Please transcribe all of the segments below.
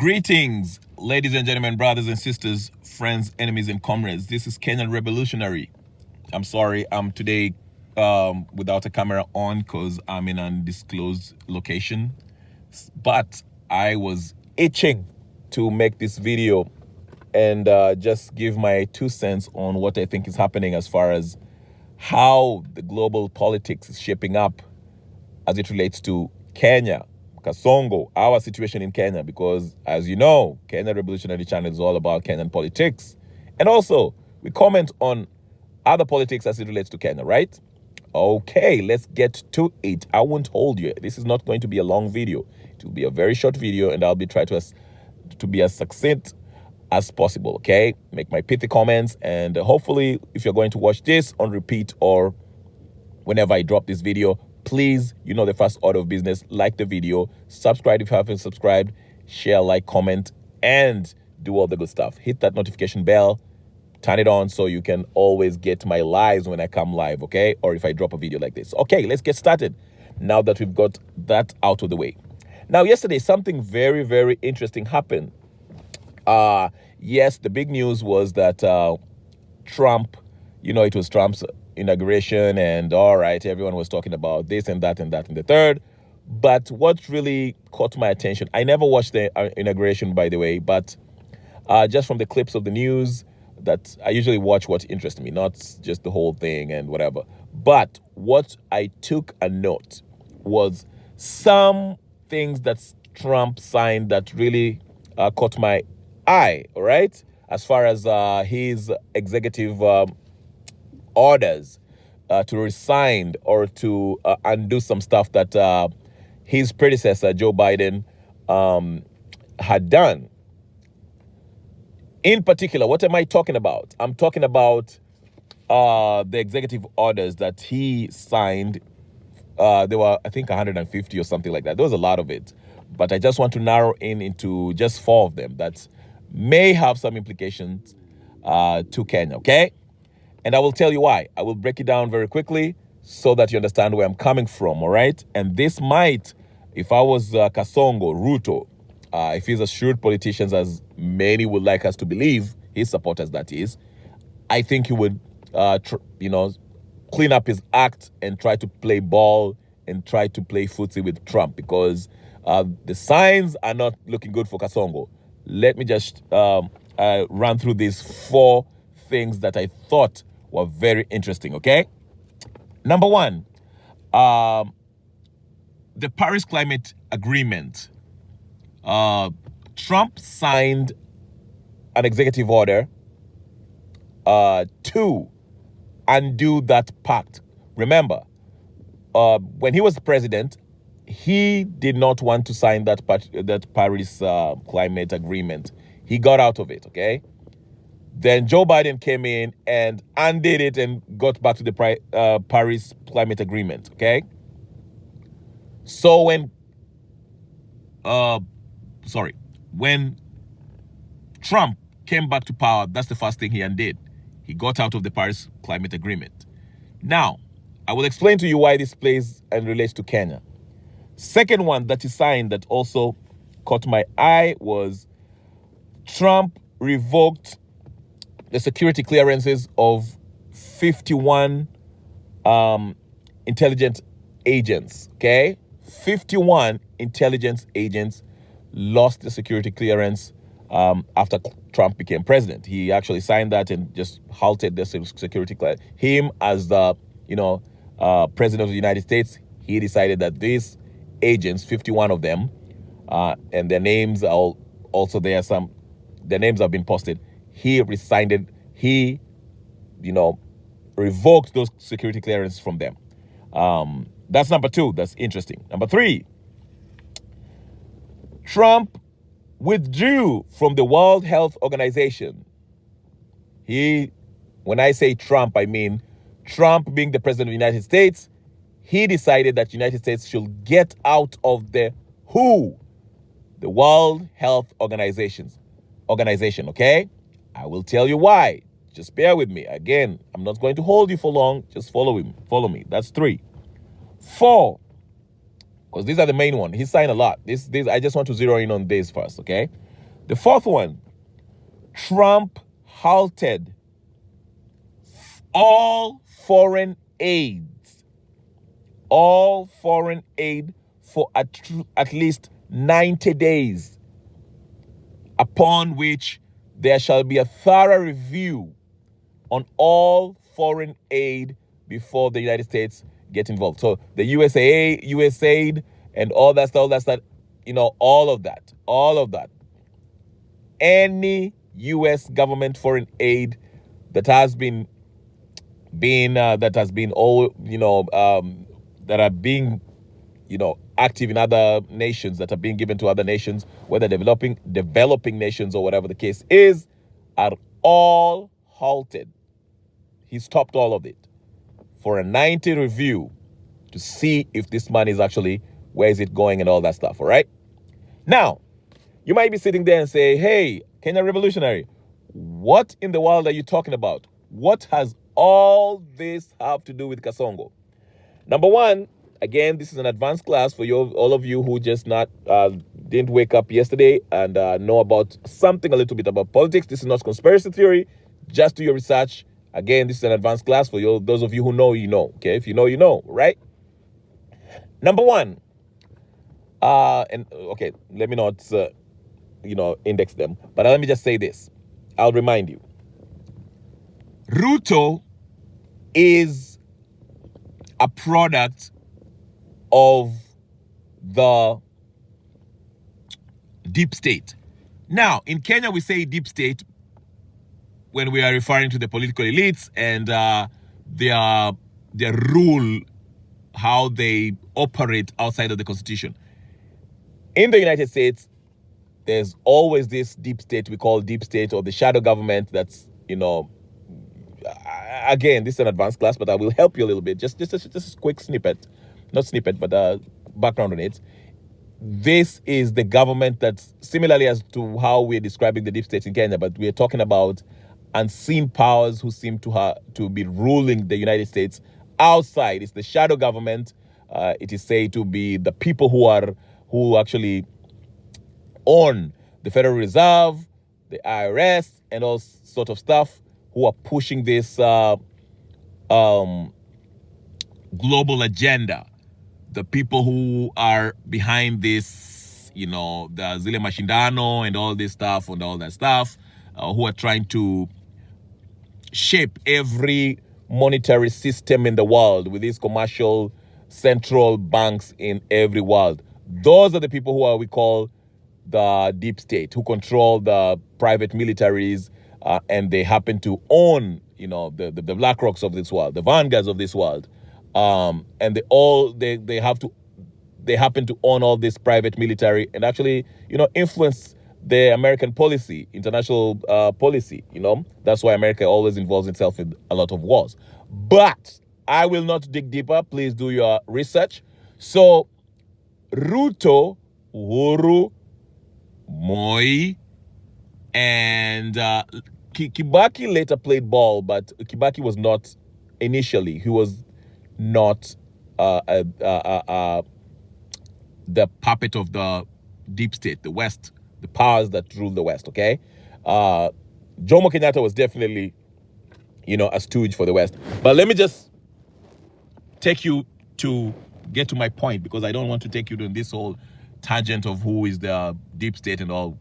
Greetings, ladies and gentlemen, brothers and sisters, friends, enemies, and comrades. This is Kenyan Revolutionary. I'm sorry, I'm today without a camera on because I'm in an undisclosed location. But I was itching to make this video and just give my 2 cents on what I think is happening as far as how the global politics is shaping up as it relates to Kenya, Kasongo, our situation in Kenya, because as you know, Kenya Revolutionary Channel is all about Kenyan politics. And also, we comment on other politics as it relates to Kenya, right? Okay, let's get to it. I won't hold you. This is not going to be a long video. It will be a very short video, and I'll be trying to be as succinct as possible, okay? Make my pithy comments, and hopefully, if you're going to watch this on repeat or whenever I drop this video, please, you know the first order of business, like the video, subscribe if you haven't subscribed, share, like, comment, and do all the good stuff. Hit that notification bell, turn it on so you can always get my lives when I come live, okay? Or if I drop a video like this. Okay, let's get started now that we've got that out of the way. Now, yesterday, something very, very interesting happened. Yes, the big news was that Trump, you know, it was Trump's inauguration, and all right, everyone was talking about this and that and that and the third. But what really caught my attention, I never watched the inauguration, by the way, but just from the clips of the news, that I usually watch what interests me, not just the whole thing and whatever. But what I took a note was some things that Trump signed that really caught my eye, all right? As far as his executive orders to resign or to undo some stuff that his predecessor, Joe Biden, had done. In particular, what am I talking about? I'm talking about the executive orders that he signed. There were, I think, 150 or something like that. There was a lot of it. But I just want to narrow into just 4 of them that may have some implications to Kenya, okay? And I will tell you why. I will break it down very quickly so that you understand where I'm coming from, all right? And this might, if I was Kasongo Ruto, if he's a shrewd politician, as many would like us to believe, his supporters that is, I think he would, clean up his act and try to play ball and try to play footsie with Trump, because the signs are not looking good for Kasongo. Let me just run through these 4 things that I thought were very interesting, okay? Number 1, the Paris Climate Agreement. Trump signed an executive order to undo that pact. Remember, when he was president, he did not want to sign that Paris Climate Agreement. He got out of it, okay? Then Joe Biden came in and undid it and got back to the Paris Climate Agreement, okay? So when Trump came back to power, that's the first thing he undid. He got out of the Paris Climate Agreement. Now, I will explain to you why this plays and relates to Kenya. Second one that he signed that also caught my eye was Trump revoked the security clearances of 51 intelligence agents, okay? 51 intelligence agents lost the security clearance after Trump became president. He actually signed that and just halted the security clearance. Him as the, president of the United States, he decided that these agents, 51 of them, and their names are also there. Their names have been posted. He resigned it. He, revoked those security clearances from them. That's number 2. That's interesting. Number 3, Trump withdrew from the World Health Organization. When I say Trump, I mean Trump being the president of the United States. He decided that the United States should get out of the WHO, the World Health Organization, okay? I will tell you why. Just bear with me. Again, I'm not going to hold you for long. Just follow me. That's 3. 4, because these are the main one. He signed a lot. This I just want to zero in on this first, okay? The fourth one, Trump halted all foreign aids, all foreign aid for at least 90 days, upon which there shall be a thorough review on all foreign aid before the United States get involved. So the USAID and all that stuff, all of that. Any U.S. government foreign aid that has been that are being active in other nations, that are being given to other nations, whether developing nations or whatever the case is, are all halted. He stopped all of it for a 90 review to see if this money is actually, where is it going and all that stuff, all right? Now, you might be sitting there and say, hey, Kenya Revolutionary, what in the world are you talking about? What has all this have to do with Kasongo? Number one, again, this is an advanced class for all of you who just didn't wake up yesterday and know about something a little bit about politics. This is not conspiracy theory. Just do your research. Again, this is an advanced class for those of you who know, you know. Okay, if you know, you know, right? Number one, let me not, index them, but let me just say this. I'll remind you. Ruto is a product of the deep state. Now, in Kenya, we say deep state when we are referring to the political elites and their rule, how they operate outside of the Constitution. In the United States, there's always this deep state we call deep state, or the shadow government. That's, again, this is an advanced class, but I will help you a little bit. Just a quick snippet, not snippet, but background on it. This is the government that's similarly as to how we're describing the deep state in Kenya, but we're talking about unseen powers who seem to be ruling the United States outside. It's the shadow government. It is said to be the people who actually own the Federal Reserve, the IRS, and all sort of stuff, who are pushing this global agenda. The people who are behind this, the Zile Mashindano and all this stuff and all that stuff, who are trying to shape every monetary system in the world with these commercial central banks in every world. Those are the people who we call the deep state, who control the private militaries, and they happen to own, the BlackRocks of this world, the Vanguards of this world. And they happen to own all this private military and actually, influence the American policy, international policy. That's why America always involves itself in a lot of wars. But I will not dig deeper. Please do your research. So Ruto, Uhuru, Moi, and Kibaki later played ball, but Kibaki was not initially. He was not the puppet of the deep state, the West, the powers that rule the West, okay? Jomo Kenyatta was definitely, a stooge for the West. But let me just take you to get to my point, because I don't want to take you to this whole tangent of who is the deep state and all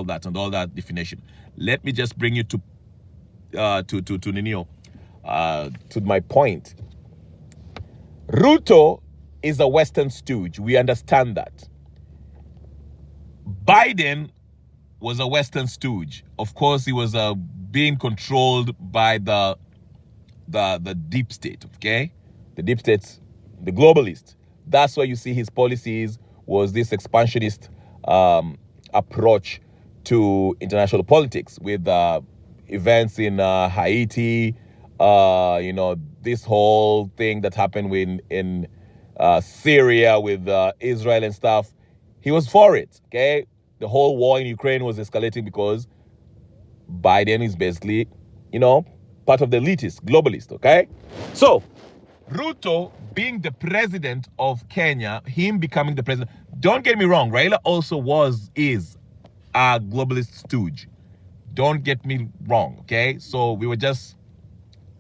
that and all that definition. Let me just bring you to my point. Ruto is a Western stooge. We understand that. Biden was a Western stooge. Of course, he was being controlled by the deep state, okay? The deep state, the globalist. That's why you see his policies was this expansionist approach to international politics with events in Haiti, this whole thing that happened in Syria with Israel and stuff. He was for it, okay? The whole war in Ukraine was escalating because Biden is basically, part of the elitist, globalist, okay? So, Ruto being the president of Kenya, him becoming the president, don't get me wrong, Raila also is a globalist stooge. Don't get me wrong, okay? So we were just,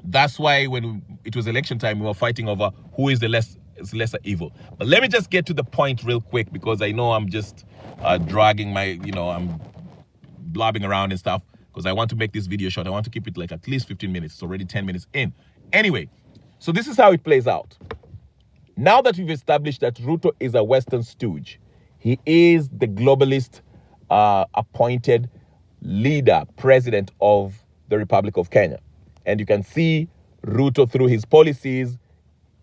that's why when it was election time, we were fighting over who is the lesser evil. But let me just get to the point real quick, because I know I'm just dragging my, I'm blabbing around and stuff, because I want to make this video short. I want to keep it like at least 15 minutes. It's already 10 minutes in. Anyway, so this is how it plays out. Now that we've established that Ruto is a Western stooge, he is the globalist appointed leader, president of the Republic of Kenya. And you can see Ruto, through his policies,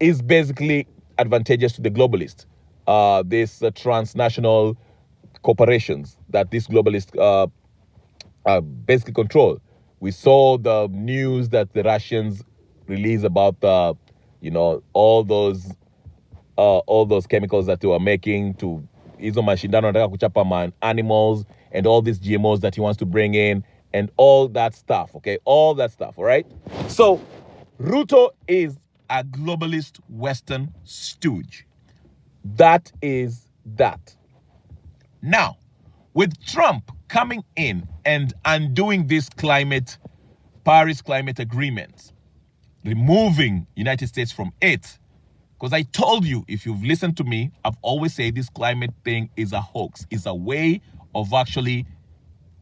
is basically advantageous to the globalists. These transnational corporations that these globalists basically control. We saw the news that the Russians released about all those chemicals that they were making to hizo mashindano wanataka kuchapa man animals and all these GMOs that he wants to bring in and all that stuff, okay? All that stuff, all right? So Ruto is a globalist Western stooge. That is that. Now, with Trump coming in and undoing this Paris climate agreement, removing United States from it, because I told you, if you've listened to me, I've always said this climate thing is a hoax. It's a way of actually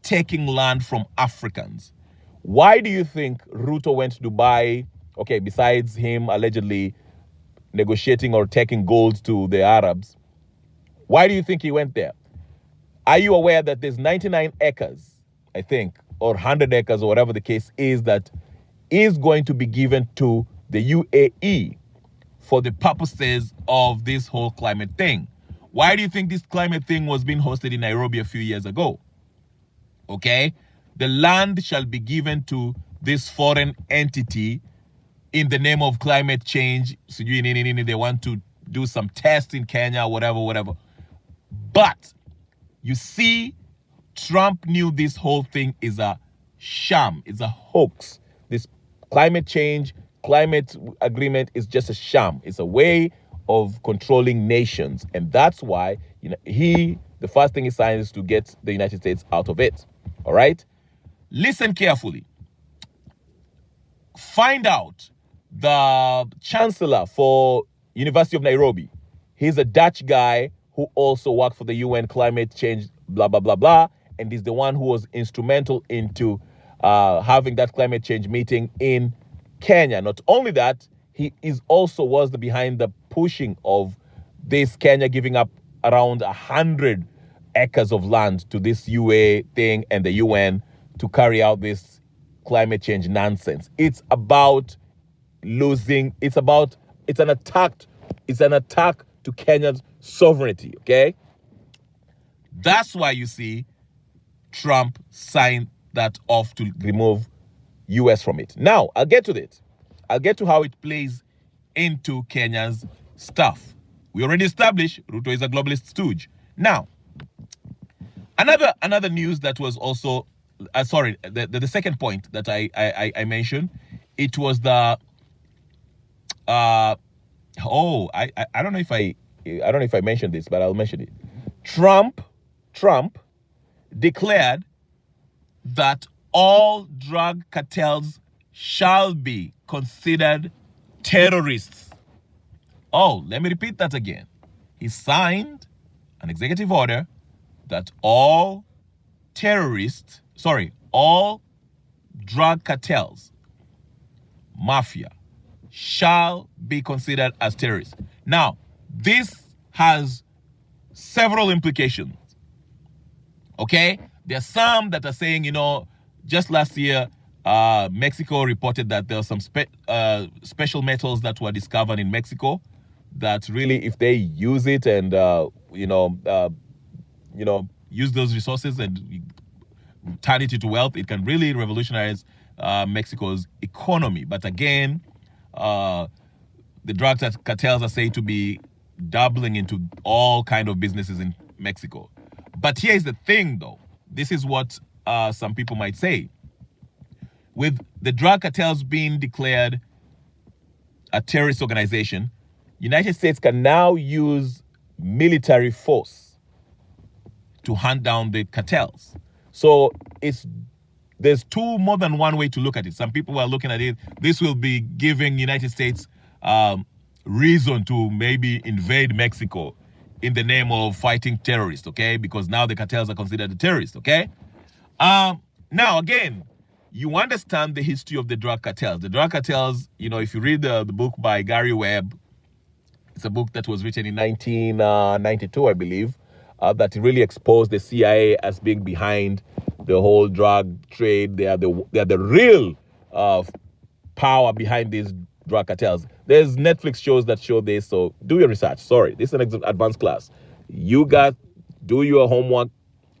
taking land from Africans. Why do you think Ruto went to Dubai? Okay, besides him allegedly negotiating or taking gold to the Arabs, why do you think he went there? Are you aware that there's 99 acres, I think, or 100 acres, or whatever the case is, that is going to be given to the UAE for the purposes of this whole climate thing? Why do you think this climate thing was being hosted in Nairobi a few years ago? Okay? The land shall be given to this foreign entity in the name of climate change. So they want to do some tests in Kenya, whatever. But you see, Trump knew this whole thing is a sham, it's a hoax. This climate agreement is just a sham. It's a way of controlling nations. And that's why the first thing he signed is to get the United States out of it. All right? Listen carefully. Find out the chancellor for University of Nairobi. He's a Dutch guy who also worked for the UN climate change, blah, blah, blah, blah. And he's the one who was instrumental into having that climate change meeting in Kenya. Not only that, he was behind the pushing of this Kenya giving up around 100 acres of land to this UA thing and the UN to carry out this climate change nonsense. It's about losing. It's an attack to Kenya's sovereignty, okay? That's why you see Trump signed that off to remove US from it. Now, I'll get to it. I'll get to how it plays into Kenya's stuff. We already established Ruto is a globalist stooge. Now, another news that was also, the second point that I mentioned, it was the, I don't know if I mentioned this, but I'll mention it. Trump declared that all drug cartels shall be considered terrorists. Oh, let me repeat that again. He signed an executive order that all drug cartels, mafia, shall be considered as terrorists. Now, this has several implications. Okay? There are some that are saying, just last year, Mexico reported that there were some special metals that were discovered in Mexico that really, if they use it and, use those resources and turn it into wealth, it can really revolutionize Mexico's economy. But again, the drug cartels are said to be doubling into all kind of businesses in Mexico. But here's the thing, though. This is what some people might say. With the drug cartels being declared a terrorist organization, United States can now use military force to hunt down the cartels. So there's more than one way to look at it. Some people are looking at it. This will be giving United States reason to maybe invade Mexico in the name of fighting terrorists, okay? Because now the cartels are considered a terrorist, okay? Now, again, you understand the history of the drug cartels. The drug cartels, if you read the book by Gary Webb, it's a book that was written in 1992, I believe, that really exposed the CIA as being behind the whole drug trade. They are the real power behind these drug cartels. There's Netflix shows that show this, so do your research. Sorry, this is an advanced class. Do your homework,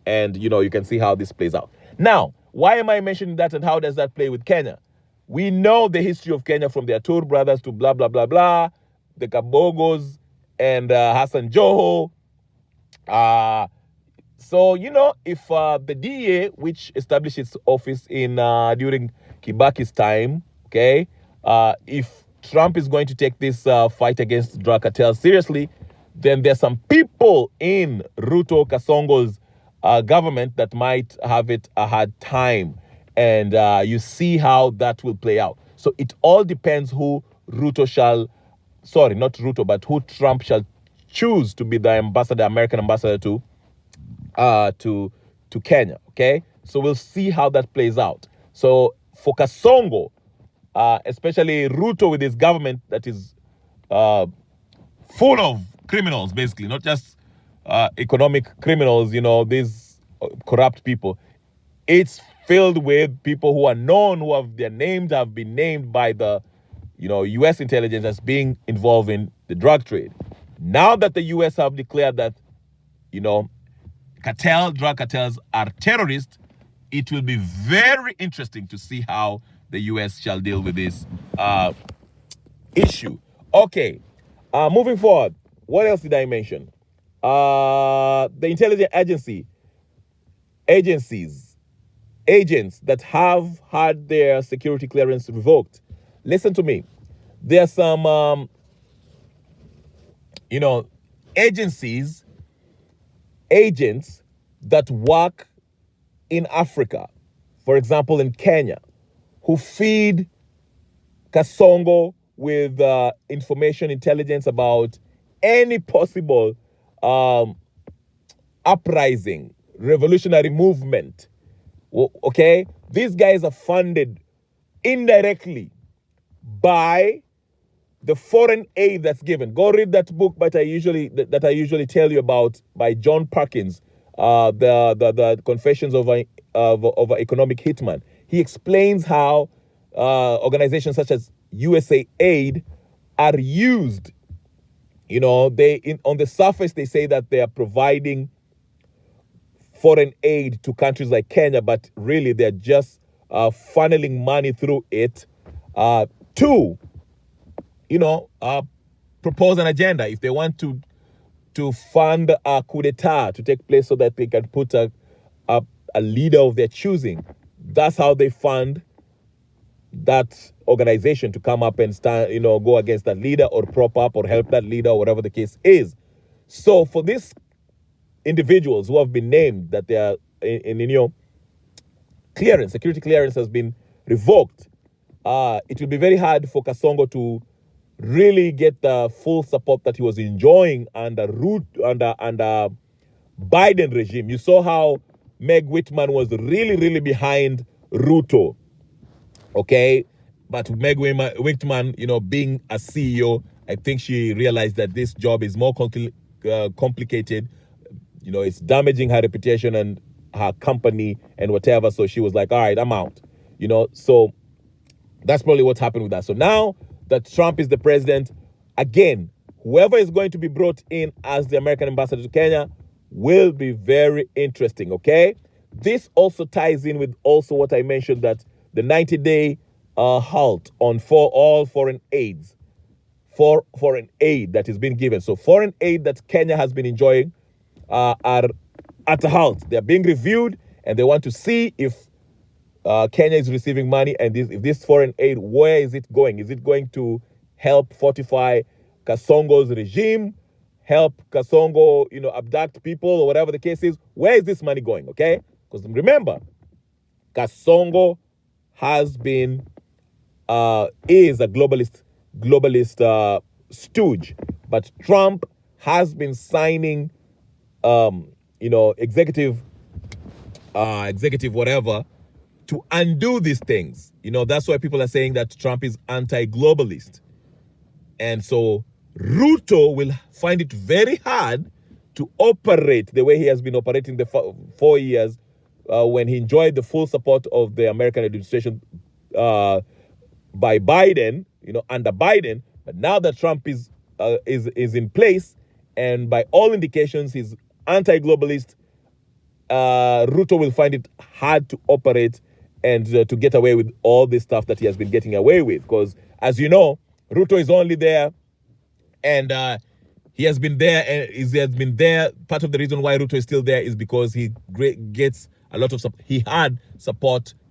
and you can see how this plays out. Now, why am I mentioning that, and how does that play with Kenya? We know the history of Kenya, from the Atur brothers to blah, blah, blah, blah, the Kabogos and Hassan Joho. So, if the DEA, which established its office during Kibaki's time, okay, if Trump is going to take this fight against drug cartels seriously, then there's some people in Ruto Kasongo's government that might have a hard time. And you see how that will play out. So it all depends who Trump shall choose to be the American ambassador to Kenya, okay? So we'll see how that plays out. So for Kasongo, especially Ruto with his government that is full of criminals, basically, not just economic criminals, these corrupt people. It's filled with people who are known, who have been named by the, U.S. intelligence as being involved in the drug trade. Now that the U.S. have declared that, drug cartels are terrorists, it will be very interesting to see how the U.S. shall deal with this issue. Okay, moving forward, what else did I mention? The intelligence agents that have had their security clearance revoked. Listen to me. There are some, agents that work in Africa, for example, in Kenya, who feed Kasongo with information intelligence about any possible uprising, revolutionary movement. Okay? These guys are funded indirectly by the foreign aid that's given. Go read that book that I usually tell you about by John Perkins, the Confessions of an Economic Hitman. He explains how organizations such as USA Aid are used. On the surface they say that they are providing foreign aid to countries like Kenya, but really they're just funneling money through it to propose an agenda. If they want to fund a coup d'etat to take place so that they can put a leader of their choosing, that's how they fund that organization to come up and stand, go against that leader or prop up or help that leader, or whatever the case is. So for these individuals who have been named that they are in security clearance has been revoked, it will be very hard for Kasongo to really get the full support that he was enjoying under Biden regime. You saw how Meg Whitman was really, really behind Ruto. Okay, but Meg Whitman, being a CEO, I think she realized that this job is more complicated. It's damaging her reputation and her company and whatever. So she was like, all right, I'm out. So that's probably what's happened with that. So now that Trump is the president, again, whoever is going to be brought in as the American ambassador to Kenya will be very interesting, okay? This also ties in with also what I mentioned, that the 90-day halt on all foreign aid that has been given. So foreign aid that Kenya has been enjoying are at a halt. They're being reviewed, and they want to see if Kenya is receiving money, and if this foreign aid, where is it going? Is it going to help fortify Kasongo's regime, help Kasongo, abduct people or whatever the case is. Where is this money going, okay? Because remember, Kasongo has been, is a globalist stooge. But Trump has been signing, executive whatever, to undo these things. That's why people are saying that Trump is anti-globalist. And so Ruto will find it very hard to operate the way he has been operating the 4 years when he enjoyed the full support of the American administration by Biden, under Biden. But now that Trump is in place, and by all indications he's anti-globalist, Ruto will find it hard to operate and to get away with all this stuff that he has been getting away with. Because, as you know, Ruto is only there, and he has been there, and he has been there. Part of the reason why Ruto is still there is because he gets a lot of support. He had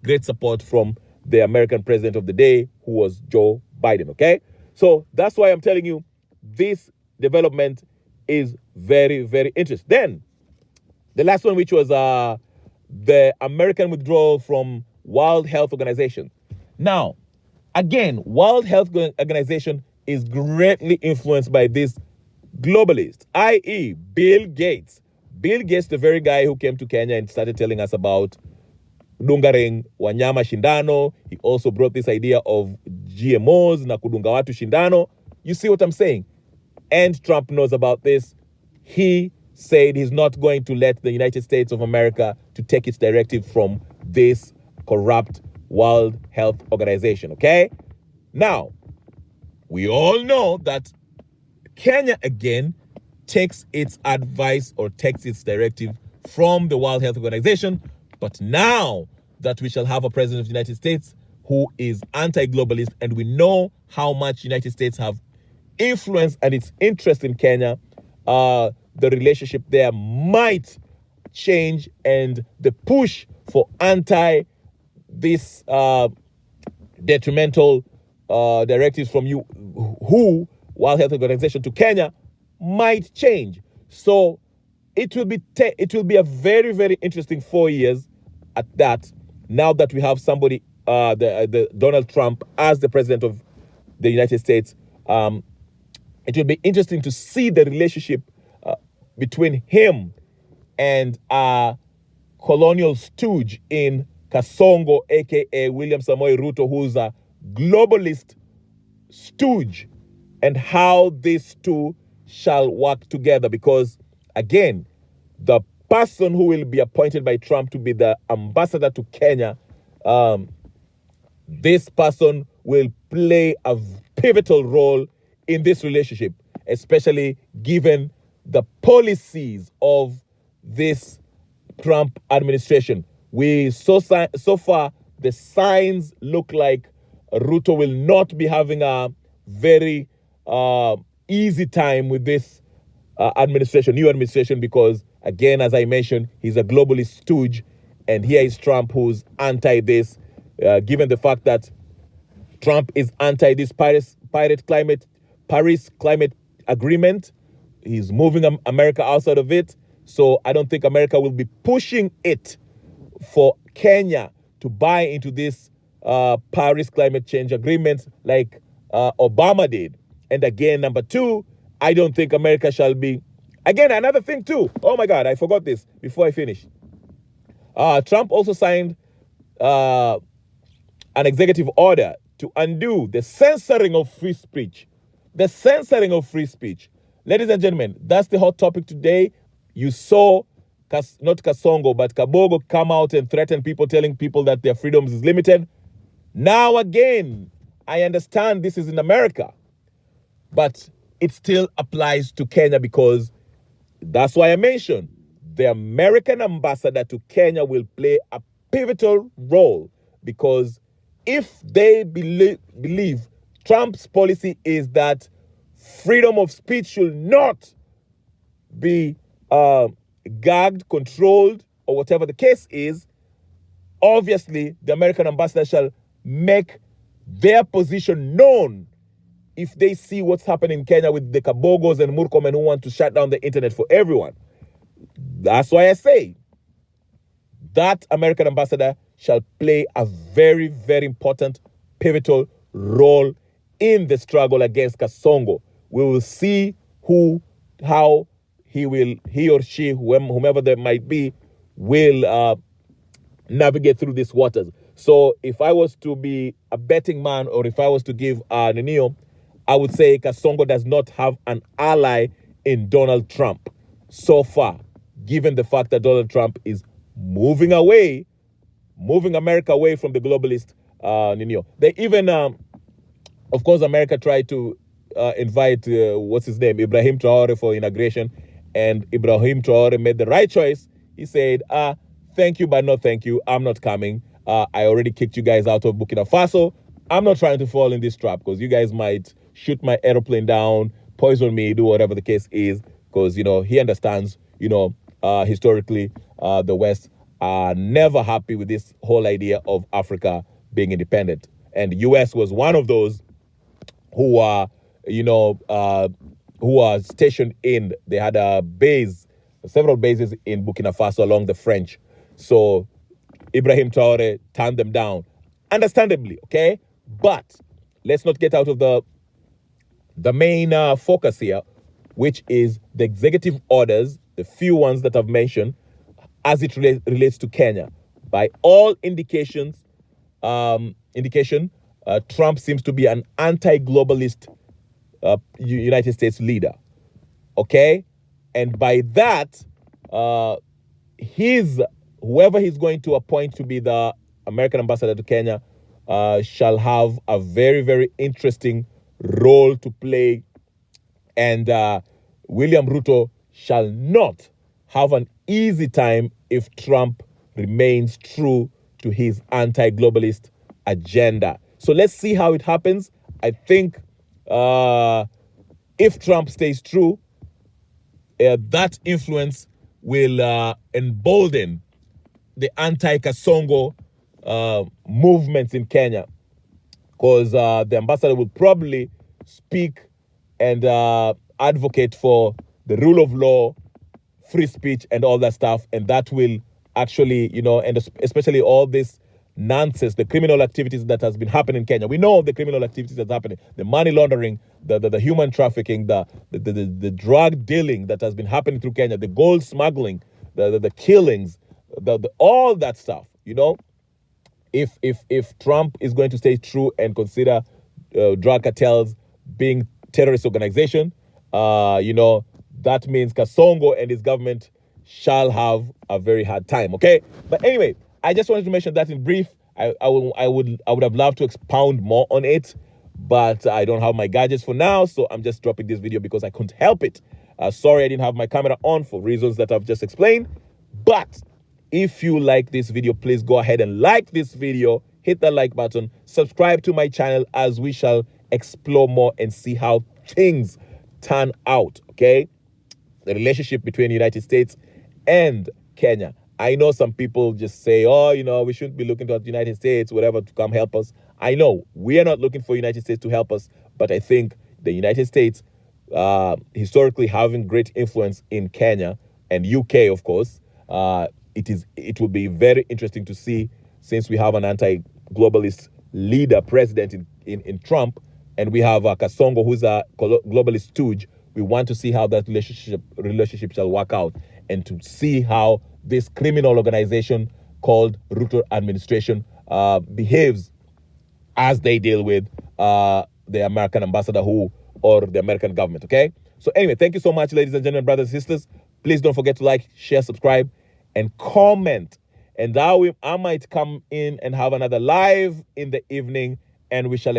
great support from the American president of the day, who was Joe Biden, okay? So that's why I'm telling you, this development is very, very interesting. Then, the last one, which was the American withdrawal from World Health Organization. Now, again, World Health Organization is greatly influenced by this globalist, i.e. Bill Gates. Bill Gates, the very guy who came to Kenya and started telling us about dungaring wanyama shindano. He also brought this idea of GMOs na kudunga watu shindano. You see what I'm saying? And Trump knows about this. He said he's not going to let the United States of America to take its directive from this corrupt World Health Organization, okay? Now, we all know that Kenya, again, takes its advice or takes its directive from the World Health Organization. But now that we shall have a president of the United States who is anti-globalist, and we know how much United States have influence and its interest in Kenya, the relationship there might change, and the push for this detrimental directives from World Health Organization to Kenya might change. So it will be a very, very interesting 4 years at that. Now that we have somebody, the Donald Trump as the president of the United States, it will be interesting to see the relationship between him and colonial stooge in Kasongo, aka Willam Samoi Ruto, who's a globalist stooge, and how these two shall work together. Because, again, the person who will be appointed by Trump to be the ambassador to Kenya, this person will play a pivotal role in this relationship, especially given the policies of this Trump administration. So far, the signs look like Ruto will not be having a very easy time with this new administration, because, again, as I mentioned, he's a globalist stooge, and here is Trump, who's anti this, given the fact that Trump is anti this Paris climate agreement. He's moving America outside of it. So I don't think America will be pushing it for Kenya to buy into this Paris climate change agreement like Obama did. And again, number two, I don't think America shall be... Again, another thing too. Oh my God, I forgot this before I finish. Trump also signed an executive order to undo the censoring of free speech. The censoring of free speech. Ladies and gentlemen, that's the hot topic today. You saw, not Kasongo, but Kabogo come out and threaten people, telling people that their freedoms is limited. Now again, I understand this is in America, but it still applies to Kenya, because that's why I mentioned the American ambassador to Kenya will play a pivotal role, because if they believe Trump's policy is that freedom of speech should not be gagged, controlled, or whatever the case is, obviously the American ambassador shall make their position known if they see what's happening in Kenya with the Kabogos and Murkomen who want to shut down the internet for everyone. That's why I say that American ambassador shall play a very, very important, pivotal role in the struggle against Kasongo. We will see how he or she, whomever there might be, will navigate through these waters. So if I was to be a betting man, or if I was to give Nenio, I would say Kasongo does not have an ally in Donald Trump so far, given the fact that Donald Trump is moving America away from the globalist Nenio. They even, of course, America tried to invite, what's his name, Ibrahim Traore for inauguration, and Ibrahim Traore made the right choice. He said, thank you, but no thank you. I'm not coming. I already kicked you guys out of Burkina Faso. I'm not trying to fall in this trap because you guys might shoot my airplane down, poison me, do whatever the case is, because, he understands, historically, the West are never happy with this whole idea of Africa being independent. And the U.S. was one of those who are, who are stationed in, they had several bases in Burkina Faso along the French. So Ibrahim Traore turned them down, understandably, okay? But let's not get out of the main focus here, which is the executive orders, the few ones that I've mentioned, as it relates to Kenya. By all Trump seems to be an anti-globalist United States leader, okay? And by that, whoever he's going to appoint to be the American ambassador to Kenya shall have a very, very interesting role to play. And Willam Ruto shall not have an easy time if Trump remains true to his anti-globalist agenda. So let's see how it happens. I think if Trump stays true, that influence will embolden the anti-Kasongo movements in Kenya, because the ambassador will probably speak and advocate for the rule of law, free speech, and all that stuff. And that will actually, and especially all this nonsense, the criminal activities that has been happening in Kenya. We know the criminal activities that's happening, the money laundering, the human trafficking, the drug dealing that has been happening through Kenya, the gold smuggling, the killings, all that stuff. If Trump is going to stay true and consider drug cartels being terrorist organization, that means Kasongo and his government shall have a very hard time. Okay, but anyway, I just wanted to mention that in brief. I would have loved to expound more on it, but I don't have my gadgets for now, so I'm just dropping this video because I couldn't help it. Sorry I didn't have my camera on for reasons that I've just explained. But if you like this video, please go ahead and like this video, hit the like button, subscribe to my channel as we shall explore more and see how things turn out, okay? The relationship between the United States and Kenya. I know some people just say, oh, we shouldn't be looking to the United States, whatever, to come help us. I know we are not looking for the United States to help us, but I think the United States, historically having great influence in Kenya and UK, of course, it will be very interesting to see, since we have an anti-globalist leader, president in Trump, and we have Kasongo, who's a globalist stooge. We want to see how that relationship shall work out, and to see how this criminal organization called Ruto administration behaves as they deal with the American ambassador or the American government, okay? So anyway, thank you so much, ladies and gentlemen, brothers and sisters. Please don't forget to like, share, subscribe, and comment. And I might come in and have another live in the evening, and we shall,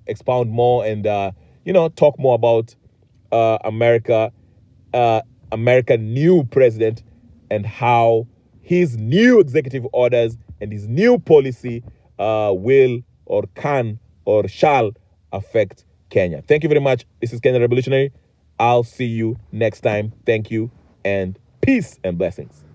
expound more and, talk more about American new president and how his new executive orders and his new policy will or can or shall affect Kenya. Thank you very much. This is Kenya Revolutionary. I'll see you next time. Thank you, and peace and blessings.